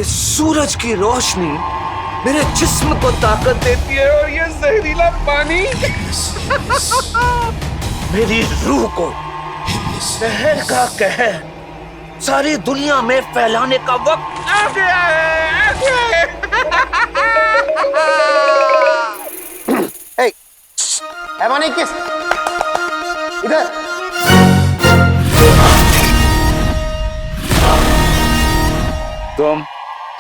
ये सूरज की रोशनी मेरे जिस्म को ताकत देती है और ये जहरीला पानी मेरी रूह को शहर का कहर सारी दुनिया में फैलाने का वक्त आ गया है। हैवानी किस इधर तुम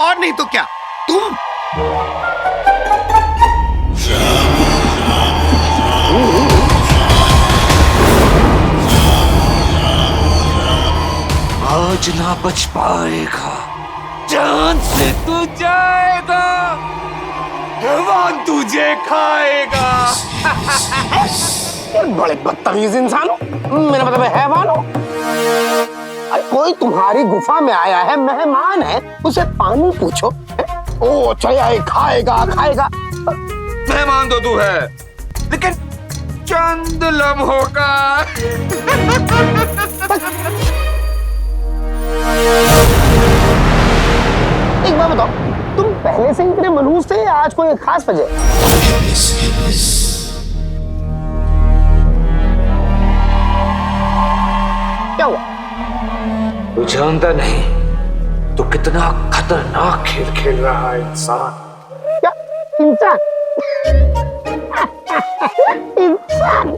और नहीं तो क्या तुम आज ना बच पाएगा, जान से तू जाएगा, हैवान तुझे खाएगा। बड़े बदतमीज इंसान हो, मेरा मतलब है हैवान हो। अरे कोई तुम्हारी गुफा में आया है, मेहमान है, उसे पानी पूछो, ओ चले खाएगा खाएगा। मेहमान तो तू है, लेकिन चंद लम्हों का। एक बात बताओ, तुम पहले से इतने मनहूस थे या आज कोई खास वजह? क्या हुआ? तू जानता नहीं तो कितना खतरनाक खेल खेल रहा है इंसान। क्या इंसान? इंसान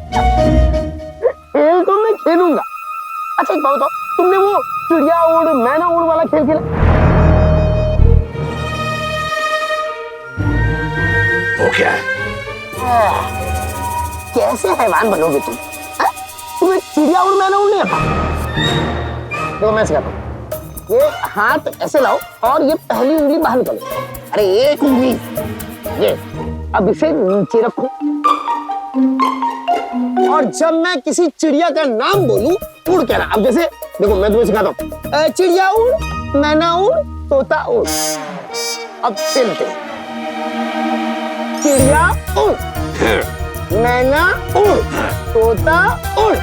खेल तो मैं खेलूंगा। अच्छा एक बात बताओ, तुमने वो चिड़िया उड़ मैना उड़ वाला खेल खेला? वो क्या है? कैसे हैवान बनोगे तुम? तुम्हें चिड़िया उड़ मैना उड़ नहीं आता? देखो मैं सिखाता हूं, ये हाथ ऐसे लाओ और ये पहली उंगली बाहर निकालो। अरे एक उंगली ये, अब इसे नीचे रखो और जब मैं किसी चिड़िया का नाम बोलूं उड़ कहना। अब जैसे देखो मैं तुम्हें सिखाता हूं, चिड़िया उड़ मैना उड़ तोता उड़। अब चलते, चिड़िया उड़ मैना उड़ तोता उड़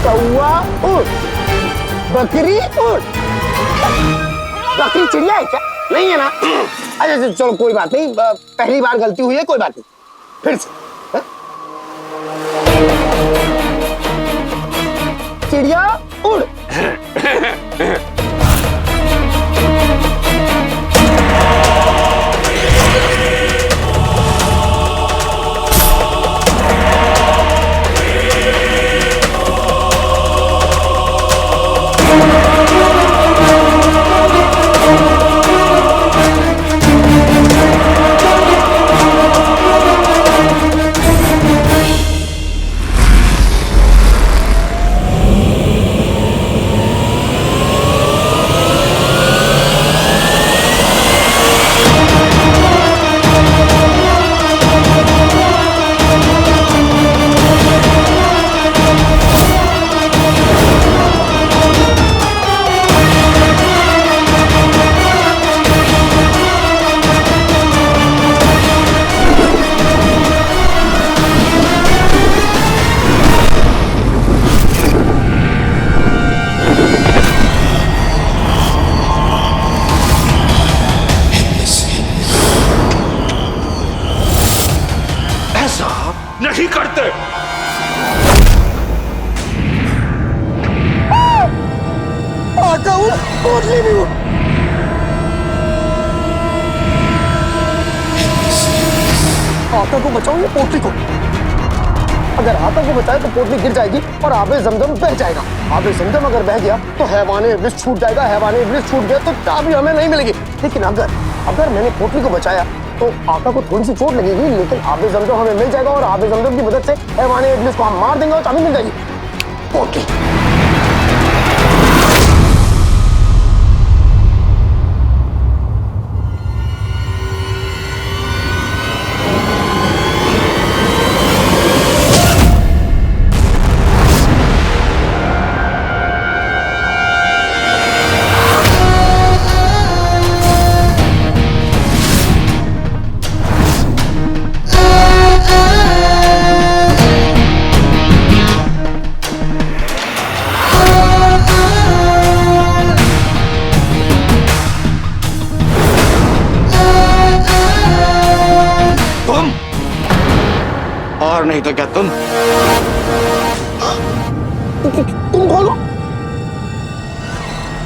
कौवा उड़ बकरी उड़। बकरी चिड़िया है क्या? नहीं है ना? अच्छा चलो कोई बात नहीं, पहली बार गलती हुई है, कोई बात नहीं, फिर से। चिड़िया उड़ नहीं करते। आका उड़, पोटली भी उड़। आका को बचाओ या पोटली को? अगर आका को बचाए तो पोटली गिर जाएगी और आबे जमजम बह जाएगा। आबे जमजम अगर बह गया तो हैवाने इब्लिस छूट जाएगा, हैवाने इब्लिस छूट गया तो चाबी हमें नहीं मिलेगी। लेकिन अगर मैंने पोटली को बचाया तो आका को थोड़ी सी चोट लगेगी, लेकिन आबे जमजम हमें मिल जाएगा और आबे जमजम की मदद से हैवाने इब्लिस को हम मार देंगे और चाबी मिल जाएगी। पोटली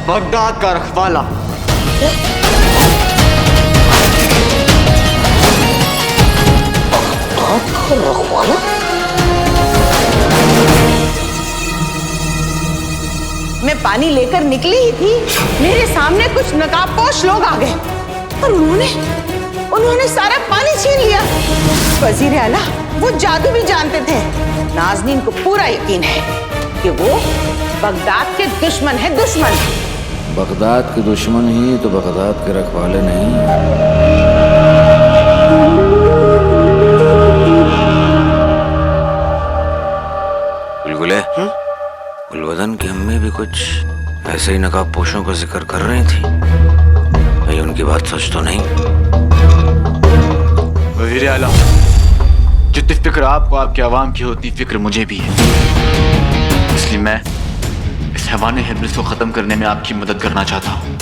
बगदाद का रखवाला। रखवाला? मैं पानी लेकर निकली ही थी, मेरे सामने कुछ नकाबपोश लोग आ गए और उन्होंने सारा पानी छीन लिया। वजीर आला वो जादू भी जानते थे। नाज़नीन को पूरा यकीन है कि वो बगदाद के दुश्मन है, दुश्मन। बगदाद के दुश्मन ही तो बगदाद के रखवाले नहीं। गुलगुले, गुलबदन की अम्मी भी कुछ ऐसे ही नकाबपोशों का जिक्र कर रही थी। कहीं उनकी बात सच तो नहीं? वज़ीर आला, जितनी फिक्र आपको आपके अवाम की होती फिक्र मुझे भी है। इसलिए मैं इस हैवाने हिब्लिस को खत्म करने में आपकी मदद करना चाहता हूँ।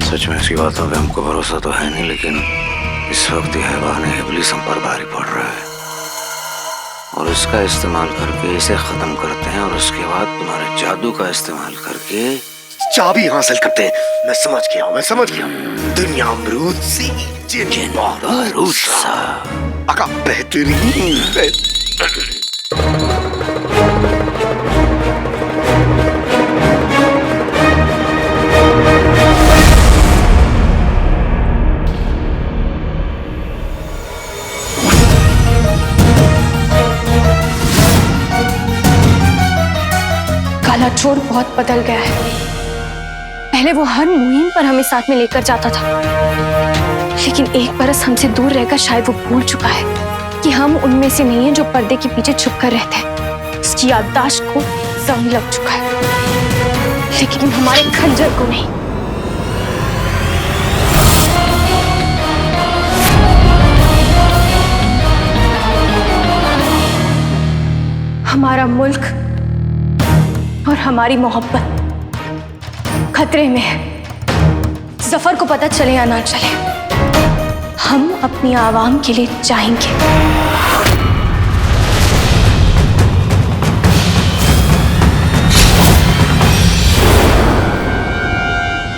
सच में इसकी बातों पे हमको भरोसा तो है नहीं, लेकिन इस वक्त यह हैवाने हिब्लिस हम पर भारी पड़ रहा है और इसका इस्तेमाल करके इसे खत्म करते हैं और उसके बाद तुम्हारे जादू का इस्तेमाल करके चाबी हासिल करते हैं। मैं समझ गया। दुनिया अमरूद सी, जिन बारूद सा। आका बेहतरीन। काला चोर बहुत बदल गया है। पहले वो हर मुहिम पर हमें साथ में लेकर जाता था, लेकिन एक बरस हमसे दूर रहकर शायद वो भूल चुका है कि हम उनमें से नहीं हैं जो पर्दे के पीछे छुपकर रहते हैं। उसकी याददाश्त को जंग लग चुका है, लेकिन हमारे खंजर को नहीं। हमारा मुल्क और हमारी मोहब्बत खतरे में है। जफर को पता चले या ना चले, हम अपनी आवाम के लिए जाएंगे।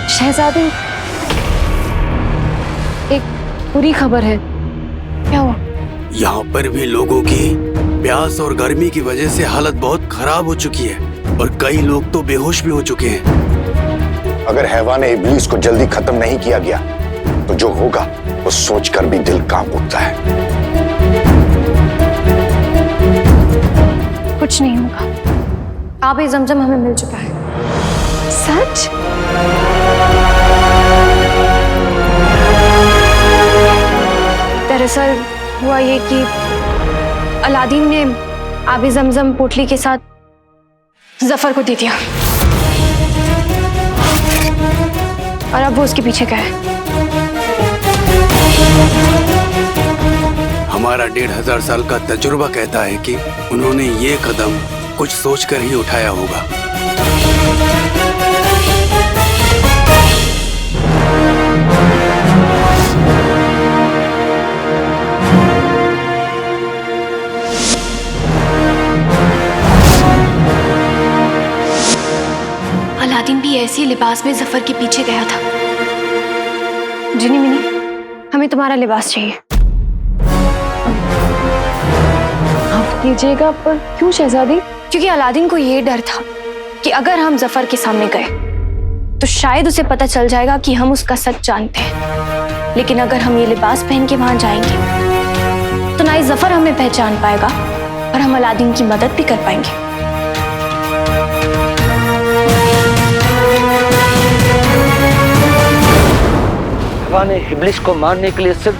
शहजादी, एक बुरी खबर है। क्या हुआ? यहाँ पर भी लोगों की प्यास और गर्मी की वजह से हालत बहुत खराब हो चुकी है और कई लोग तो बेहोश भी हो चुके हैं। अगर हैवाने इब्लीस को जल्दी खत्म नहीं किया गया तो जो होगा वो सोचकर भी दिल कांप उठता है। कुछ नहीं होगा। आबे ज़मज़म हमें मिल चुका है। सच? दरअसल हुआ ये कि अलादीन ने आबे ज़मज़म पोटली के साथ जफर को दे दिया और अब वो उसके पीछे गया है। हमारा 1500 साल का तजुर्बा कहता है कि उन्होंने ये कदम कुछ सोचकर ही उठाया होगा। अलादीन भी ऐसे लिबास में जफर के पीछे गया था। जिनी मिनी, हमें तुम्हारा लिबास चाहिए। आप कीजिएगा, पर क्यों शहजादी? क्योंकि अलादीन को ये डर था कि अगर हम जफर के सामने गए तो शायद उसे पता चल जाएगा कि हम उसका सच जानते हैं। लेकिन अगर हम ये लिबास पहन के वहां जाएंगे तो ना ही जफर हमें पहचान पाएगा और हम अलादीन की मदद भी कर पाएंगे। हैवाने इब्लिस को मारने के लिए सिर्फ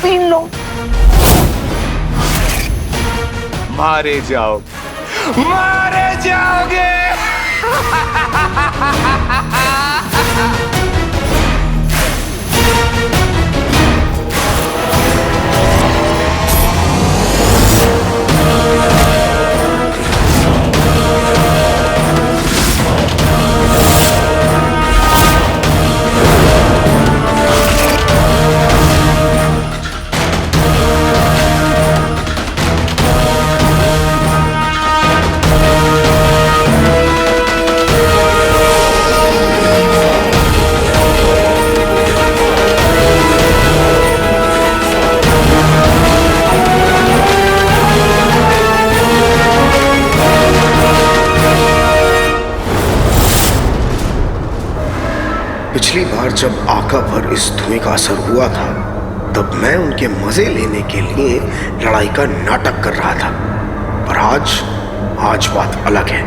3 लोग। मारे जाओगे। पिछली बार जब आका पर इस धुएं का असर हुआ था तब मैं उनके मजे लेने के लिए लड़ाई का नाटक कर रहा था, पर आज बात अलग है।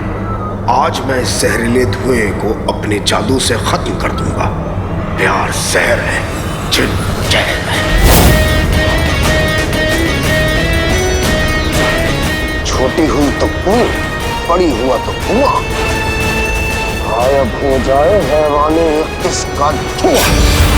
आज मैं इस जहरीले धुएं को अपने जादू से खत्म कर दूंगा। प्यार जहर है, जिन जहर है। छोटी हुई तो कुएं, बड़ी हुआ तो कुआं, गायब हो जाए हैवाने इसका धुआं।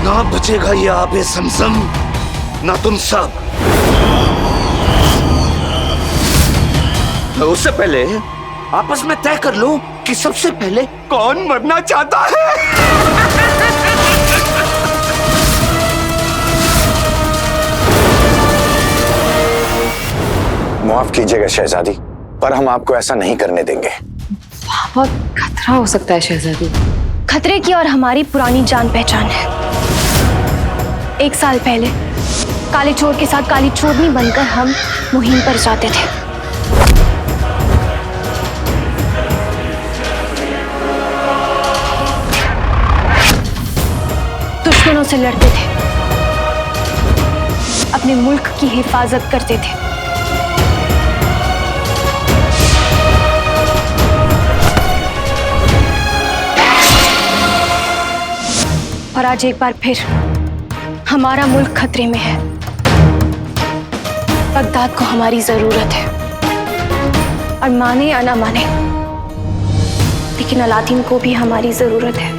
ना बचेगा ये आबे समसम, ना तुम सब। उससे पहले आपस में तय कर लो कि सबसे पहले कौन मरना चाहता है। माफ कीजिएगा शहजादी, पर हम आपको ऐसा नहीं करने देंगे। बहुत खतरा हो सकता है शहजादी। खतरे की और हमारी पुरानी जान पहचान है। 1 साल पहले काले चोर के साथ काली चोरनी बनकर हम मुहिम पर जाते थे। दुश्मनों से लड़ते थे, अपने मुल्क की हिफाजत करते थे। और आज एक बार फिर हमारा मुल्क खतरे में है। बगदाद को हमारी जरूरत है, और माने या ना माने, लेकिन अलादीन को भी हमारी जरूरत है।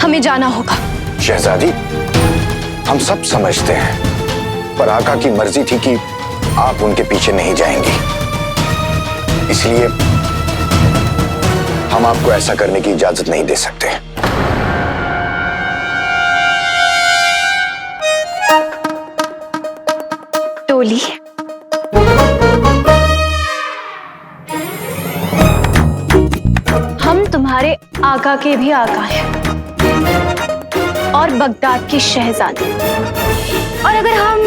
हमें जाना होगा। शहजादी, हम सब समझते हैं, पर आका की मर्जी थी कि आप उनके पीछे नहीं जाएंगी, इसलिए हम आपको ऐसा करने की इजाजत नहीं दे सकते। टोली, हम तुम्हारे आका के भी आका हैं और बगदाद की शहजादी, और अगर हम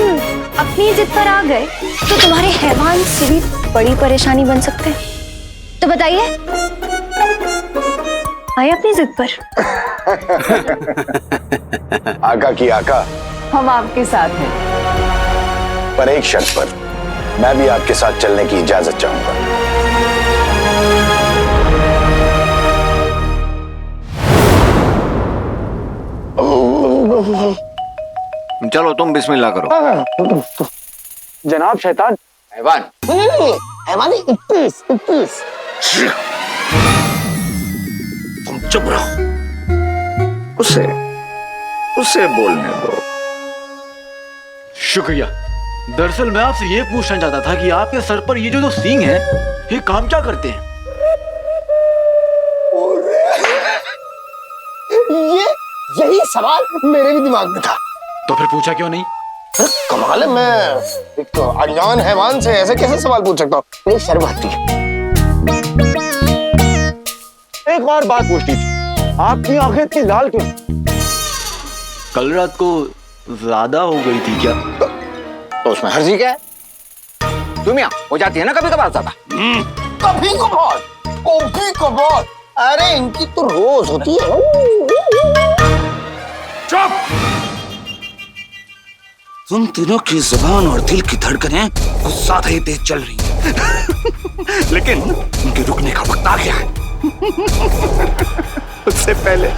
अपनी जिद पर आ गए तो तुम्हारे हैवान से भी बड़ी परेशानी बन सकते हैं। तो बताइए, आए अपनी जिद पर। आका की आका, हम आपके साथ हैं, पर एक शर्त पर। मैं भी आपके साथ चलने की इजाजत चाहूंगा। चलो तुम बिस्मिल्लाह करो। जनाब शैतान। हैवान। हैवानी 21। तुम चुप रहो, उसे बोलने दो। शुक्रिया। दरअसल मैं आपसे ये पूछना चाहता था कि आपके सर पर ये जो सींग है, ये काम क्या करते हैं? यही सवाल मेरे भी दिमाग में था। तो फिर पूछा क्यों नहीं? कमाल है, मैं एक अनजान हैवान से ऐसे कैसे सवाल पूछ सकता हूँ? मुझे शर्म आती है। एक और बात पूछनी थी, आपकी आंखें इतनी लाल क्यों? कल रात को ज्यादा हो गई थी क्या? तो उसमें हर्जी क्या है? क्यों मियां, हो जाती है ना कभी कभार ज्यादा। कभी कभार? कभी कभार, अरे इनकी तो रोज होती है। चुप! तुम तीनों की जुबान और दिल की धड़कनें कुछ ज्यादा ही तेज चल रही हैं। लेकिन उनके रुकने का वक्त आ गया है। उससे पहले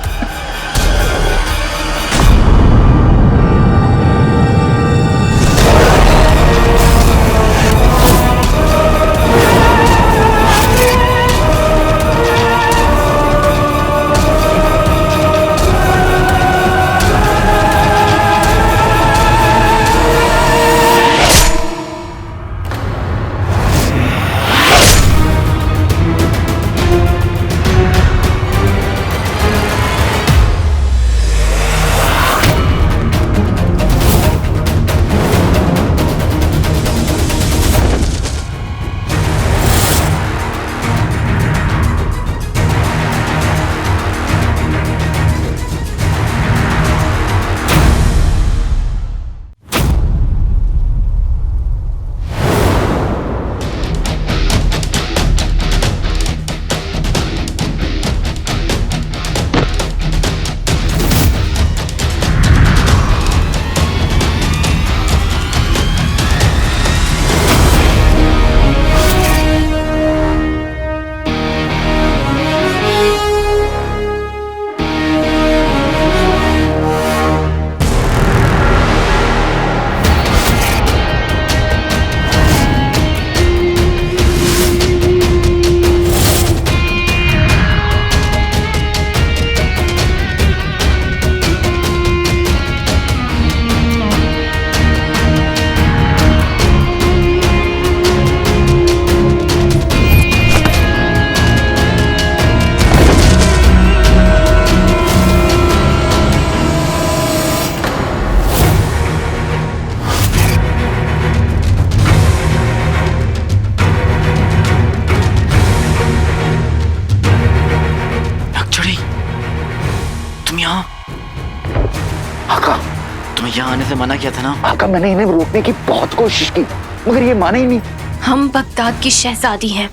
तुम्हें यहाँ आने से मना किया था ना? आका, मैंने इन्हें रोकने की बहुत कोशिश की मगर ये माने ही नहीं। हम बगदाद की शहजादी हैं,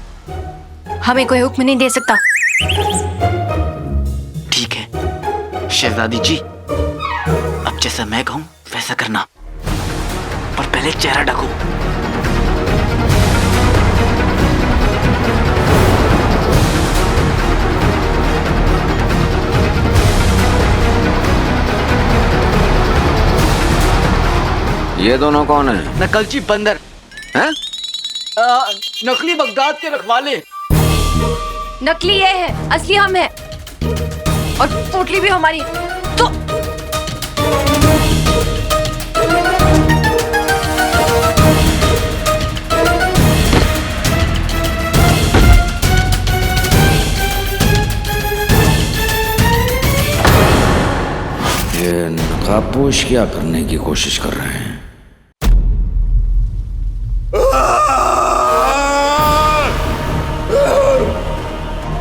हमें कोई हुक्म नहीं दे सकता। ठीक है शहजादी जी, अब जैसा मैं कहूँ वैसा करना, पर पहले चेहरा ढको। ये दोनों कौन है? नकलची बंदर हैं? नकली बगदाद के रखवाले। नकली ये है, असली हम है, और पोटली भी हमारी। तो ये नकाबपोश क्या करने की कोशिश कर रहे हैं?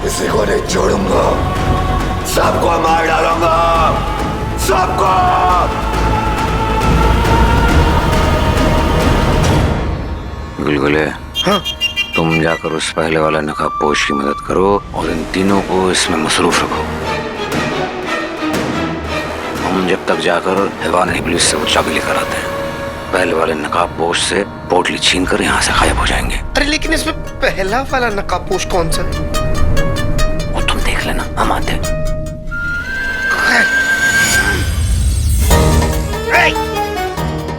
किसी को नहीं छोड़ूंगा, सबको मार डालूंगा, सबको। गुलगुले, हाँ? तुम जाकर उस पहले वाला नकाबपोश की मदद करो और इन तीनों को इसमें मसरूफ रखो। हम जब तक जाकर हैवान इब्लिस से वो चाबी लेकर आते हैं, पहले वाले नकाबपोश से पोटली छीन कर यहाँ से गायब हो जाएंगे। अरे लेकिन इसमें पहला वाला नकाबपोश कौन सा है? वो तुम देख लेना, हम आते हैं।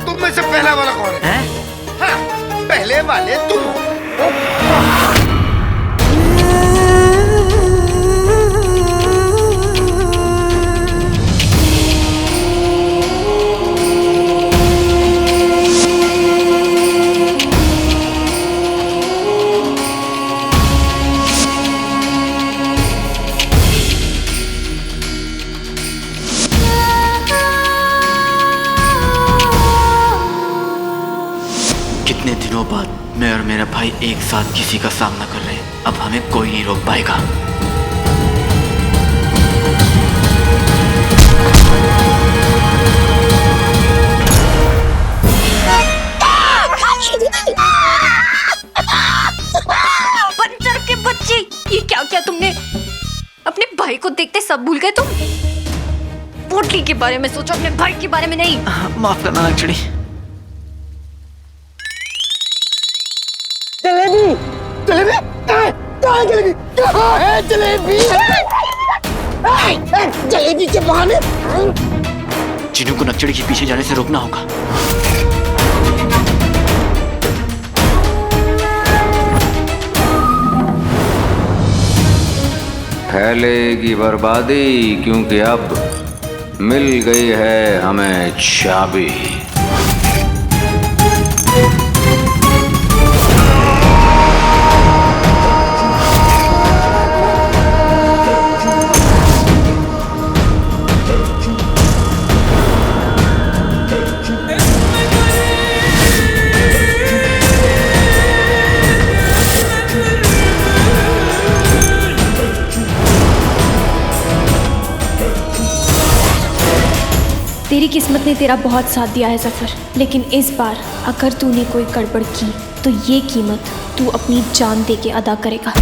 तुम में से पहला वाला कौन है? हाँ, पहले वाले तुम हो। कितने दिनों बाद मैं और मेरा भाई एक साथ किसी का सामना कर रहे हैं, अब हमें कोई नहीं रोक पाएगा। बंदर के बच्चे, ये क्या खुद देखते सब भूल गए तुम। पोटली के बारे में सोचो, अपने भाई के बारे में नहीं। माफ करना नक्चड़ी। जलेबी जलेबी कहाँ है जलेबी? कहाँ है जलेबी? जलेबी के बहाने चिनू को नक्चड़ी के पीछे जाने से रोकना होगा। फैलेगी बर्बादी, क्योंकि अब मिल गई है हमें चाबी। तेरी किस्मत ने तेरा बहुत साथ दिया है जफर, लेकिन इस बार अगर तूने कोई गड़बड़ की तो ये कीमत तू अपनी जान दे के अदा करेगा।